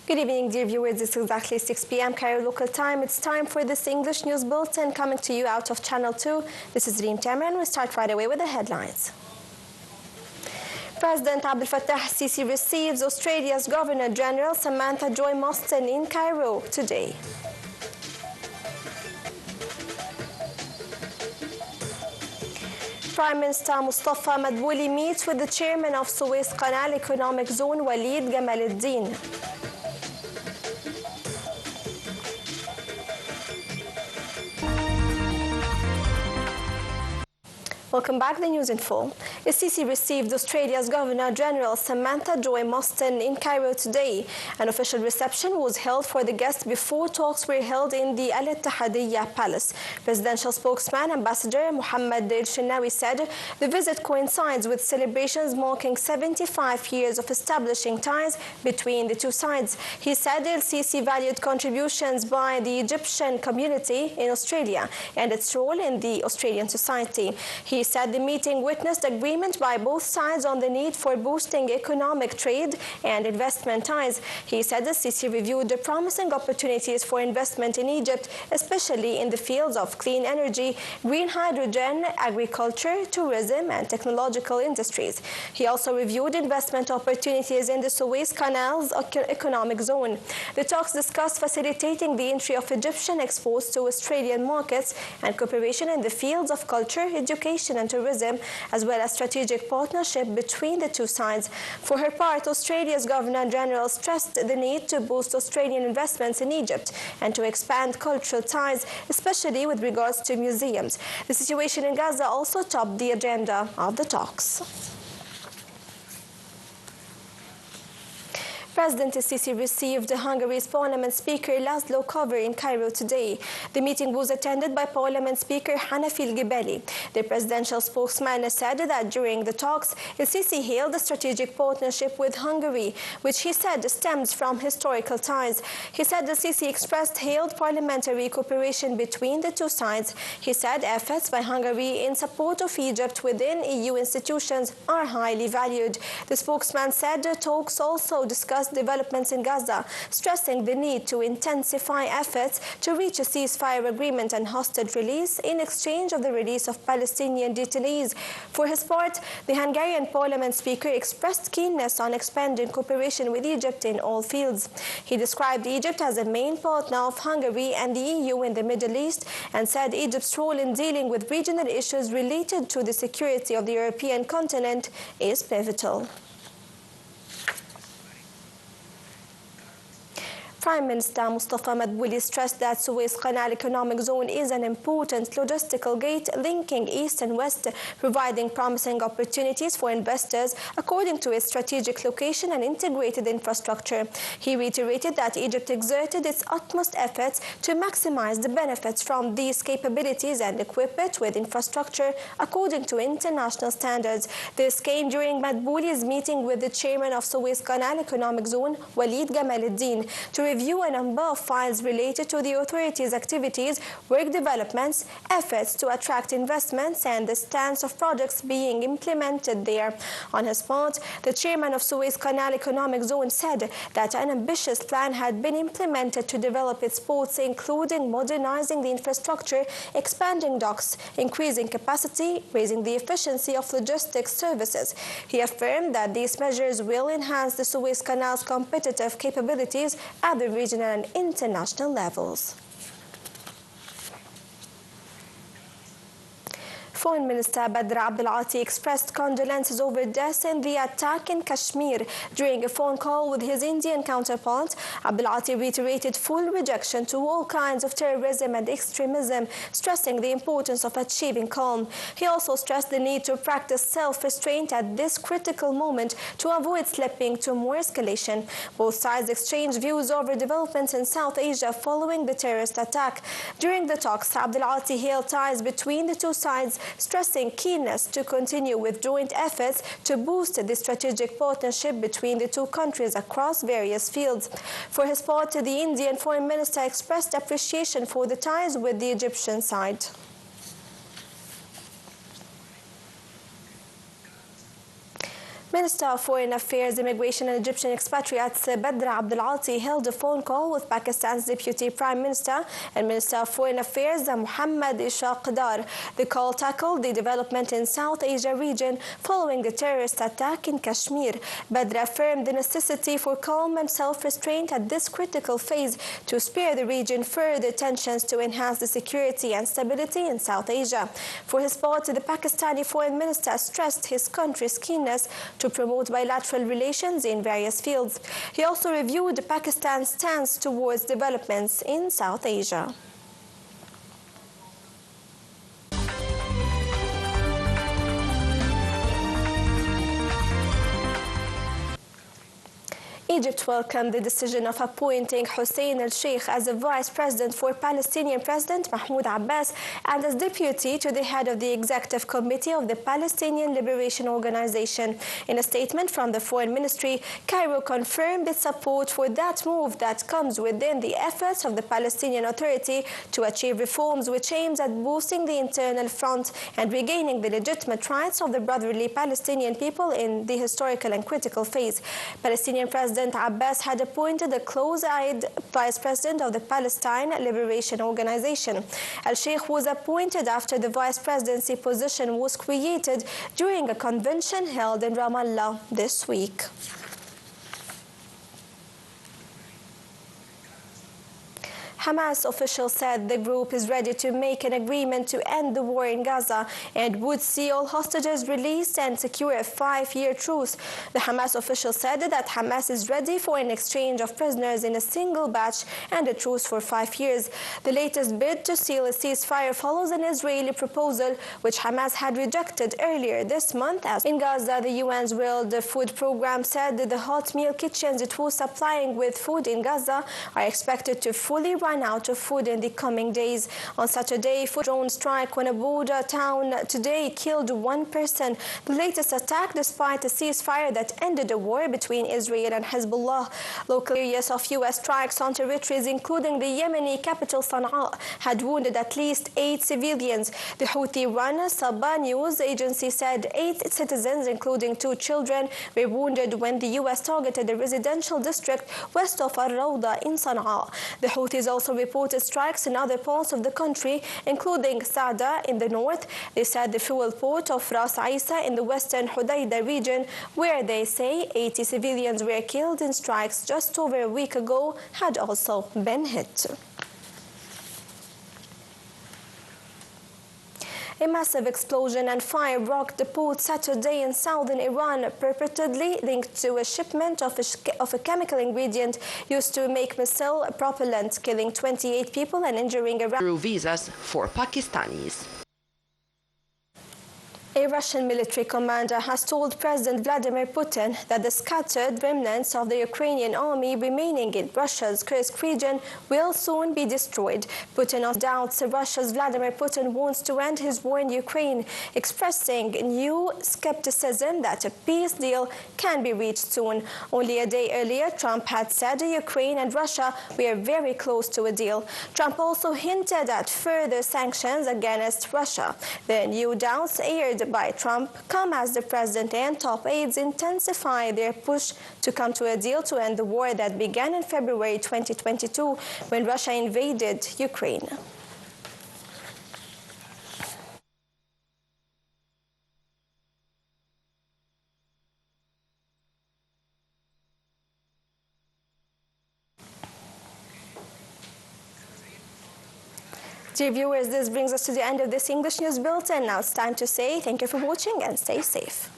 Good evening, dear viewers. It's exactly 6 p.m. Cairo local time. It's time for this English news bulletin coming to you out of Channel 2. This is Reem Tamar, and we start right away with the headlines. President Fattah al-Sisi receives Australia's Governor-General Samantha Joy Mostyn in Cairo today. Prime Minister Mustafa Madbouli meets with the chairman of Suez Canal Economic Zone, Walid Gamal-Eddin. Welcome back. The news in full. Sisi received Australia's Governor-General Samantha Joy Mostyn in Cairo today. An official reception was held for the guest before talks were held in the Al-Ittihadiyya Palace. Presidential spokesman Ambassador Mohammed El-Shenawi said the visit coincides with celebrations marking 75 years of establishing ties between the two sides. He said El-Sisi valued contributions by the Egyptian community in Australia and its role in the Australian society. He said the meeting witnessed agreement by both sides on the need for boosting economic trade and investment ties. He said the Sisi reviewed the promising opportunities for investment in Egypt, especially in the fields of clean energy, green hydrogen, agriculture, tourism, and technological industries. He also reviewed investment opportunities in the Suez Canal's economic zone. The talks discussed facilitating the entry of Egyptian exports to Australian markets and cooperation in the fields of culture, education, and tourism, as well as strategic partnership between the two sides. For her part, Australia's Governor-General stressed the need to boost Australian investments in Egypt and to expand cultural ties, especially with regards to museums. The situation in Gaza also topped the agenda of the talks. President Sisi received Hungary's Parliament Speaker Laszlo Kövér in Cairo today. The meeting was attended by Parliament Speaker Hanafi El-Gebeli. The presidential spokesman said that during the talks, Sisi hailed the strategic partnership with Hungary, which he said stems from historical ties. He said the Sisi expressed hailed parliamentary cooperation between the two sides. He said efforts by Hungary in support of Egypt within EU institutions are highly valued. The spokesman said the talks also discussed developments in Gaza, stressing the need to intensify efforts to reach a ceasefire agreement and hostage release in exchange of the release of Palestinian detainees. For his part, the Hungarian Parliament Speaker expressed keenness on expanding cooperation with Egypt in all fields. He described Egypt as a main partner of Hungary and the EU in the Middle East and said Egypt's role in dealing with regional issues related to the security of the European continent is pivotal. Prime Minister Mustafa Madbouli stressed that Suez Canal Economic Zone is an important logistical gate linking East and West, providing promising opportunities for investors according to its strategic location and integrated infrastructure. He reiterated that Egypt exerted its utmost efforts to maximize the benefits from these capabilities and equip it with infrastructure according to international standards. This came during Madbouli's meeting with the chairman of Suez Canal Economic Zone, Walid Gamal-Eddin, to review a number of files related to the authority's activities, work developments, efforts to attract investments, and the stance of projects being implemented there. On his part, the chairman of Suez Canal Economic Zone said that an ambitious plan had been implemented to develop its ports, including modernizing the infrastructure, expanding docks, increasing capacity, raising the efficiency of logistics services. He affirmed that these measures will enhance the Suez Canal's competitive capabilities at the regional and international levels. Foreign Minister Badr Abdulati expressed condolences over deaths in the attack in Kashmir. During a phone call with his Indian counterpart, Abdulati reiterated full rejection to all kinds of terrorism and extremism, stressing the importance of achieving calm. He also stressed the need to practice self-restraint at this critical moment to avoid slipping to more escalation. Both sides exchanged views over developments in South Asia following the terrorist attack. During the talks, Abdulati hailed ties between the two sides, stressing keenness to continue with joint efforts to boost the strategic partnership between the two countries across various fields. For his part, the Indian Foreign Minister expressed appreciation for the ties with the Egyptian side. Minister of Foreign Affairs, Immigration and Egyptian Expatriates Badr Abdulati held a phone call with Pakistan's Deputy Prime Minister and Minister of Foreign Affairs Muhammad Ishaq Dar. The call tackled the development in South Asia region following the terrorist attack in Kashmir. Badr affirmed the necessity for calm and self-restraint at this critical phase to spare the region further tensions to enhance the security and stability in South Asia. For his part, the Pakistani Foreign Minister stressed his country's keenness to promote bilateral relations in various fields. He also reviewed Pakistan's stance towards developments in South Asia. Egypt welcomed the decision of appointing Hussein al-Sheikh as a vice president for Palestinian President Mahmoud Abbas and as deputy to the head of the executive committee of the Palestinian Liberation Organization. In a statement from the Foreign Ministry, Cairo confirmed its support for that move that comes within the efforts of the Palestinian Authority to achieve reforms which aims at boosting the internal front and regaining the legitimate rights of the brotherly Palestinian people in the historical and critical phase. Palestinian President Abbas had appointed a close-eyed vice president of the Palestine Liberation Organization. Al-Sheikh was appointed after the vice presidency position was created during a convention held in Ramallah this week. Hamas officials said the group is ready to make an agreement to end the war in Gaza and would see all hostages released and secure a 5-year truce. The Hamas official said that Hamas is ready for an exchange of prisoners in a single batch and a truce for 5 years. The latest bid to seal a ceasefire follows an Israeli proposal which Hamas had rejected earlier this month. As in Gaza, the UN's World Food Programme said that the hot meal kitchens it was supplying with food in Gaza are expected to fully run out of food in the coming days. On Saturday, a drone strike on a border town today killed one person. The latest attack despite a ceasefire that ended a war between Israel and Hezbollah. Local areas of U.S. strikes on territories including the Yemeni capital Sana'a had wounded at least 8 civilians. The Houthi-run Sabah news agency said 8 citizens, including 2 children, were wounded when the U.S. targeted a residential district west of Al-Rawda in Sana'a. The Houthis also reported strikes in other parts of the country, including Saada in the north. They said the fuel port of Ras Isa in the western Hudaida region, where they say 80 civilians were killed in strikes just over a week ago, had also been hit. A massive explosion and fire rocked the port Saturday in southern Iran, purportedly linked to a shipment of a chemical ingredient used to make missile propellant, killing 28 people and injuring around through visas for Pakistanis. A Russian military commander has told President Vladimir Putin that the scattered remnants of the Ukrainian army remaining in Russia's Kursk region will soon be destroyed. Putin doubts Russia's Vladimir Putin wants to end his war in Ukraine, expressing new skepticism that a peace deal can be reached soon. Only a day earlier, Trump had said Ukraine and Russia were very close to a deal. Trump also hinted at further sanctions against Russia. The new doubts aired by Trump come as the president and top aides intensify their push to come to a deal to end the war that began in February 2022 when Russia invaded Ukraine. Dear viewers, this brings us to the end of this English News Bulletin. Now it's time to say thank you for watching and stay safe.